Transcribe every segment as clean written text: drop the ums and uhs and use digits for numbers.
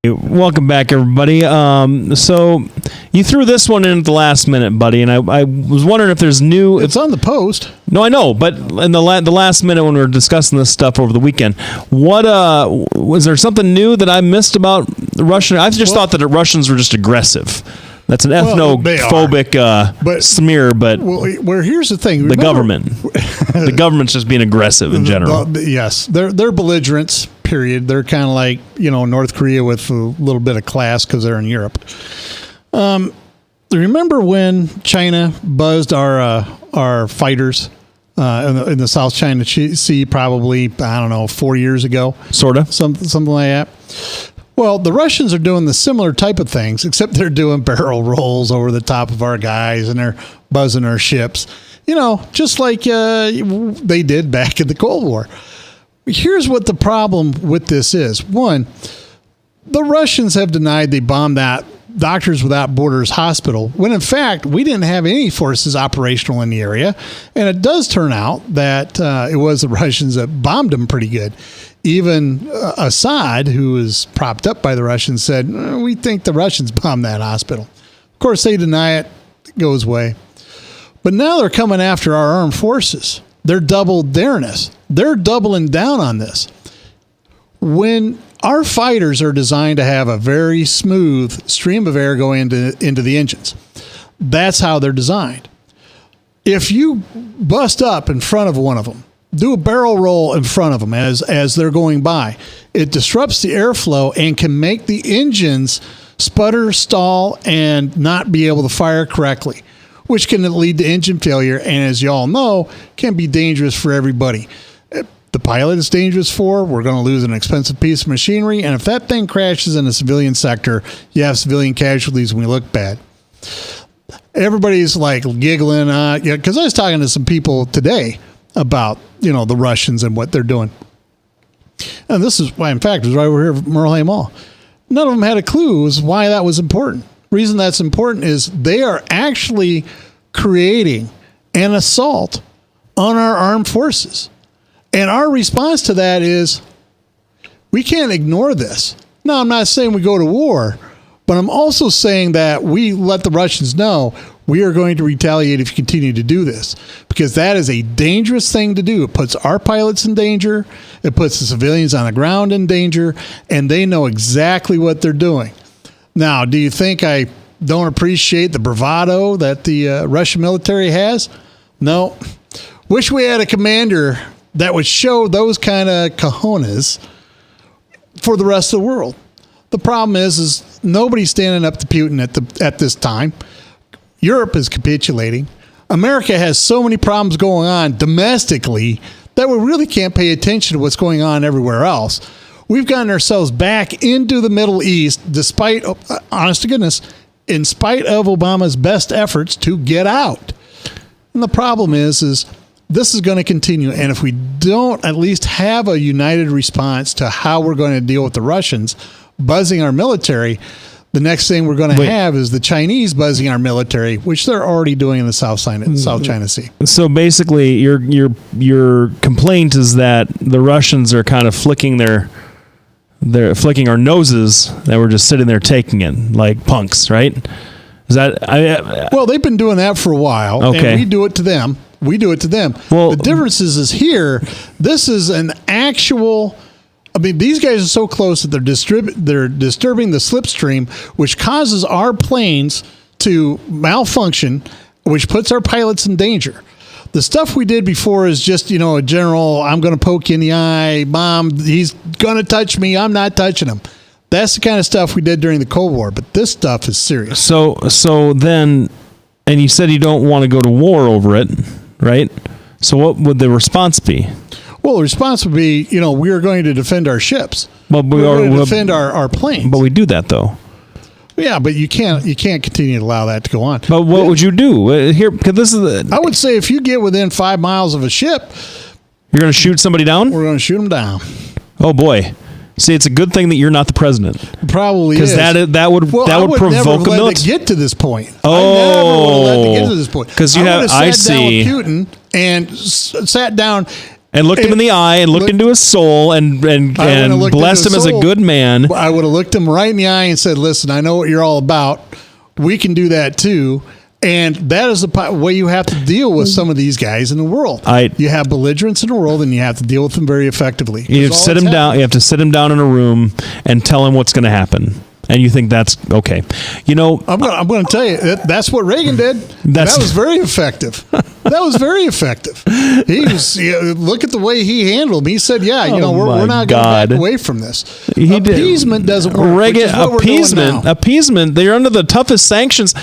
Welcome back, everybody. So you threw this one in at the last minute, buddy, and I was wondering if there's new... It's on the post. No, I know, but in the last minute when we were discussing this stuff over the weekend, what was there something new that I missed about the Russian? I just thought that the Russians were just aggressive. That's an ethnophobic smear, but here's the thing. Remember, the government's just being aggressive in general. Yes, they're belligerents, period. They're kind of like, North Korea with a little bit of class because they're in Europe. Remember when China buzzed our fighters in the South China Sea probably, 4 years ago? Sort of. Something like that. Well, the Russians are doing the similar type of things, except they're doing barrel rolls over the top of our guys and they're buzzing our ships, just like they did back in the Cold War. Here's what the problem with this is. One, the Russians have denied they bombed that Doctors Without Borders hospital, when in fact we didn't have any forces operational in the area. And it does turn out that it was the Russians that bombed them pretty good. Even Assad, who was propped up by the Russians, said, we think the Russians bombed that hospital. Of course, they deny it. It goes away. But now they're coming after our armed forces. They're double dareness. They're doubling down on this. When our fighters are designed to have a very smooth stream of air going into the engines, that's how they're designed. If you bust up in front of one of them, do a barrel roll in front of them as they're going by, it disrupts the airflow and can make the engines sputter, stall, and not be able to fire correctly, which can lead to engine failure, and as you all know, can be dangerous for everybody. The pilot is dangerous for, we're going to lose an expensive piece of machinery, and if that thing crashes in a civilian sector, you have civilian casualties when we look bad. Everybody's like giggling, because I was talking to some people today about, the Russians and what they're doing. And this is why, in fact, it was right over here at Merle Hay Mall. None of them had a clue as why that was important. Reason that's important is they are actually creating an assault on our armed forces. And our response to that is, we can't ignore this. Now, I'm not saying we go to war, but I'm also saying that we let the Russians know we are going to retaliate if you continue to do this, because that is a dangerous thing to do. It puts our pilots in danger. It puts the civilians on the ground in danger, and they know exactly what they're doing. Now, do you think I don't appreciate the bravado that the Russian military has? No. Wish we had a commander that would show those kind of cojones for the rest of the world. The problem is nobody's standing up to Putin at this time. Europe is capitulating. America has so many problems going on domestically that we really can't pay attention to what's going on everywhere else. We've gotten ourselves back into the Middle East despite, honest to goodness, in spite of Obama's best efforts to get out. And the problem is this is going to continue. And if we don't at least have a united response to how we're going to deal with the Russians buzzing our military, the next thing we're going to have is the Chinese buzzing our military, which they're already doing in the South China Sea. So basically, your complaint is that the Russians are kind of flicking they're flicking our noses that we're just sitting there taking it like punks, right? Is that well, they've been doing that for a while, okay. And we do it to them. Well, the difference is here, this is an actual... these guys are so close that they're disturbing the slipstream, which causes our planes to malfunction, which puts our pilots in danger. The stuff we did before is just, a general, I'm going to poke you in the eye, Mom, he's going to touch me, I'm not touching him. That's the kind of stuff we did during the Cold War, but this stuff is serious. So then, and you said you don't want to go to war over it, right? So what would the response be? Well, the response would be, we are going to defend our ships. Well, we're going to defend our planes. But we do that, though. Yeah, but you can't continue to allow that to go on. But what would you do here? Because I would say if you get within 5 miles of a ship, you're going to shoot somebody down. We're going to shoot them down. Oh boy! See, it's a good thing that you're not the president. Probably is. Because that would provoke a military. Get to this point. Oh, I never would let it get to this point. Because I sat down with Putin and sat down And looked him in the eye and looked into his soul and blessed him as a good man. I would have looked him right in the eye and said, listen, I know what you're all about. We can do that too. And that is the way you have to deal with some of these guys in the world. You have belligerents in the world, and you have to deal with them very effectively. You have to sit him down. You have to sit him down in a room and tell him what's going to happen. And you think that's okay? You know, I'm going to tell you that's what Reagan did. That was very effective. That was very effective. He was look at the way he handled him. He said, "Yeah, we're not going to back away from this." Appeasement doesn't work. Reagan appeasement. They're under the toughest sanctions.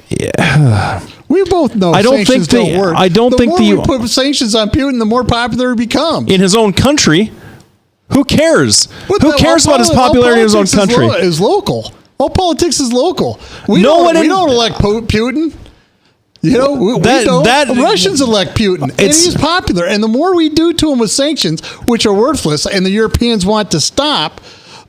Yeah. We both know sanctions don't work. I don't think the more we put sanctions on Putin, the more popular he becomes in his own country. Who cares? Who cares about his popularity in his own country? Is local. All politics is local. We don't elect Putin. We don't. The Russians elect Putin, and he's popular. And the more we do to him with sanctions, which are worthless, and the Europeans want to stop,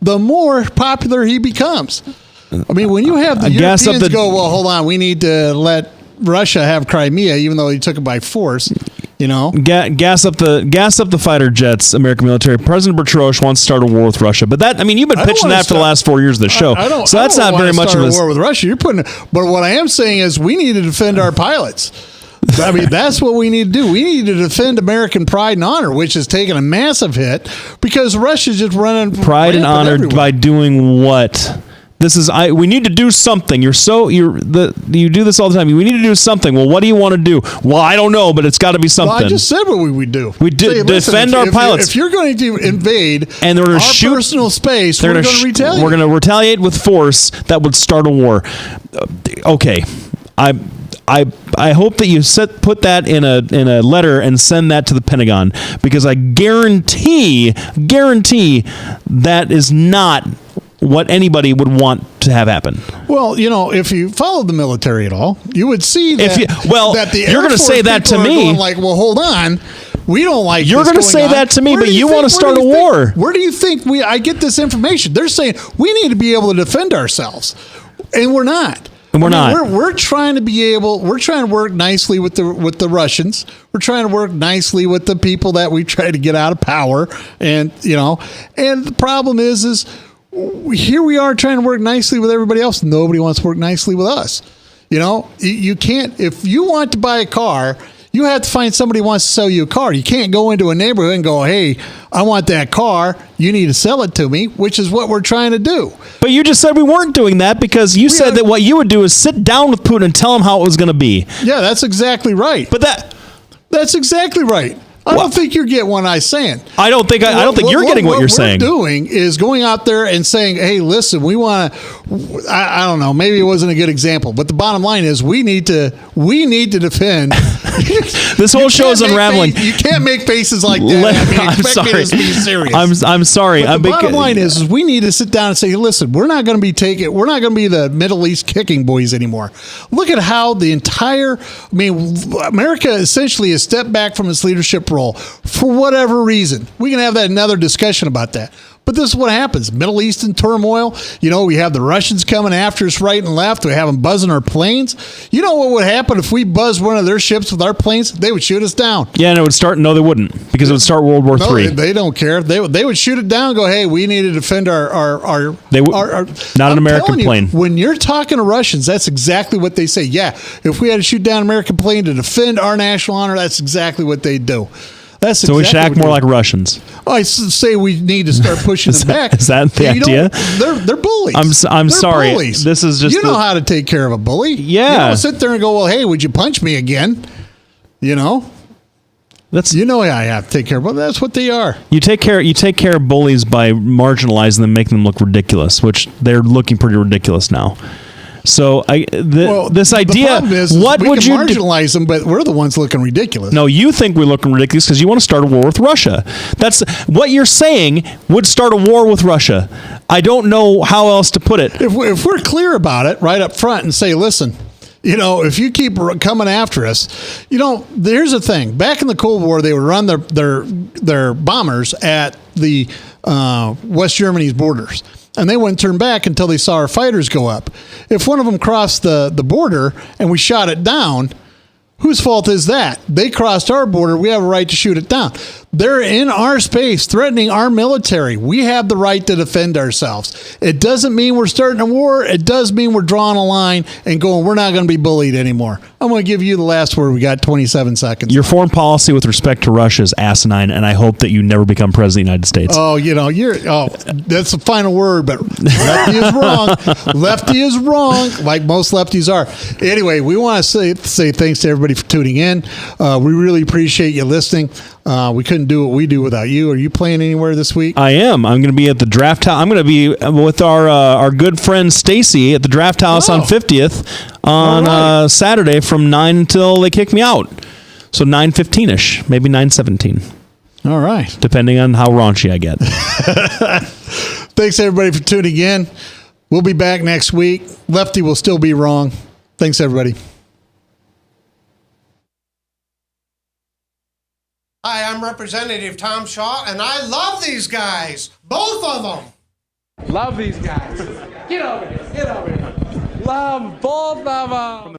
the more popular he becomes. I mean, when you have the Europeans go, well, hold on, we need to let Russia have Crimea, even though he took it by force. Gas up the fighter jets, American military. President Bertrand wants to start a war with Russia, but you've been pitching that for the last 4 years of the show. So that's not very much of a war with Russia. But what I am saying is we need to defend our pilots. I mean, that's what we need to do. We need to defend American pride and honor, which has taken a massive hit because Russia's just running pride and honor everywhere. By doing what? We need to do something. You do this all the time. We need to do something. Well, what do you want to do? Well, I don't know, but it's got to be something. Well, I just said what we would do. We defend our pilots. If you're going to invade and our personal space, we're going to retaliate. We're going to retaliate with force that would start a war. Okay. I hope that you put that in a letter and send that to the Pentagon, because I guarantee that is not what anybody would want to have happen. Well, if you followed the military at all, you would see that. You're going to say that to me. Like, well, hold on. We don't like. You're going to say that to me, but you want to start a war. Where do you think I get this information? They're saying we need to be able to defend ourselves, and we're not. And we're not. We're trying to be able. We're trying to work nicely with the Russians. We're trying to work nicely with the people that we try to get out of power. And and the problem is here we are trying to work nicely with everybody else. Nobody wants to work nicely with us. You can't. If you want to buy a car, you have to find somebody who wants to sell you a car. You can't go into a neighborhood and go, hey, I want that car. You need to sell it to me, which is what we're trying to do. But you just said we weren't doing that, because you said that what you would do is sit down with Putin and tell him how it was going to be. Yeah, that's exactly right. But that's exactly right. I don't think you're getting what I'm saying. I don't think you're getting what you're saying. What we're doing is going out there and saying, hey, listen, we want to, I don't know, maybe it wasn't a good example, but the bottom line is we need to defend. This whole show is unraveling. You can't make faces like that. I'm sorry. Us to be serious. I'm sorry. But the bottom line is we need to sit down and say, listen, we're not going to be the Middle East kicking boys anymore. Look at how America essentially has stepped back from its leadership role for whatever reason. We can have another discussion about that. But this is what happens. Middle Eastern turmoil. We have the Russians coming after us right and left. We have them buzzing our planes. You know what would happen if we buzzed one of their ships with our planes? They would shoot us down. Yeah, and it would start. No, they wouldn't, because it would start World War III. They don't care. They would shoot it down and go, hey, we need to defend our not an American plane. When you're talking to Russians, that's exactly what they say. Yeah, if we had to shoot down an American plane to defend our national honor, that's exactly what they do. So we should act more like Russians. I say we need to start pushing them back. Is that the idea? They're bullies. I'm sorry. Bullies. This is just how to take care of a bully. Yeah. You don't sit there and go, well, hey, would you punch me again? That's I have to take care of. Well, that's what they are. You take care of bullies by marginalizing them, making them look ridiculous, which they're looking pretty ridiculous now. So this idea, what would you marginalize them? But we're the ones looking ridiculous. No, you think we're looking ridiculous because you want to start a war with Russia. That's what you're saying. Would start a war with Russia. I don't know how else to put it. If we're clear about it right up front and say, listen, if you keep coming after us, here's the thing. Back in the Cold War, they would run their bombers at the West Germany's borders. And they wouldn't turn back until they saw our fighters go up. If one of them crossed the border and we shot it down, whose fault is that? They crossed our border. We have a right to shoot it down. They're in our space, threatening our military. We have the right to defend ourselves. It doesn't mean we're starting a war. It does mean we're drawing a line and going, we're not going to be bullied anymore. I'm going to give you the last word. We got 27 seconds. Your foreign policy with respect to Russia is asinine, and I hope that you never become president of the United States. Oh, that's the final word, but Lefty is wrong. Lefty is wrong, like most lefties are. Anyway, we want to say thanks to everybody for tuning in. We really appreciate you listening. We couldn't do what we do without you. Are you playing anywhere this week? I am. I'm going to be at the Draft House. I'm going to be with our good friend Stacy at the Draft House on 50th on Saturday from 9 until they kick me out. So 9:15ish, maybe 9:17. All right. Depending on how raunchy I get. Thanks, everybody, for tuning in. We'll be back next week. Lefty will still be wrong. Thanks, everybody. Hi, I'm Representative Tom Shaw, and I love these guys. Both of them. Love these guys. Get over here. Get over here. Love both of them.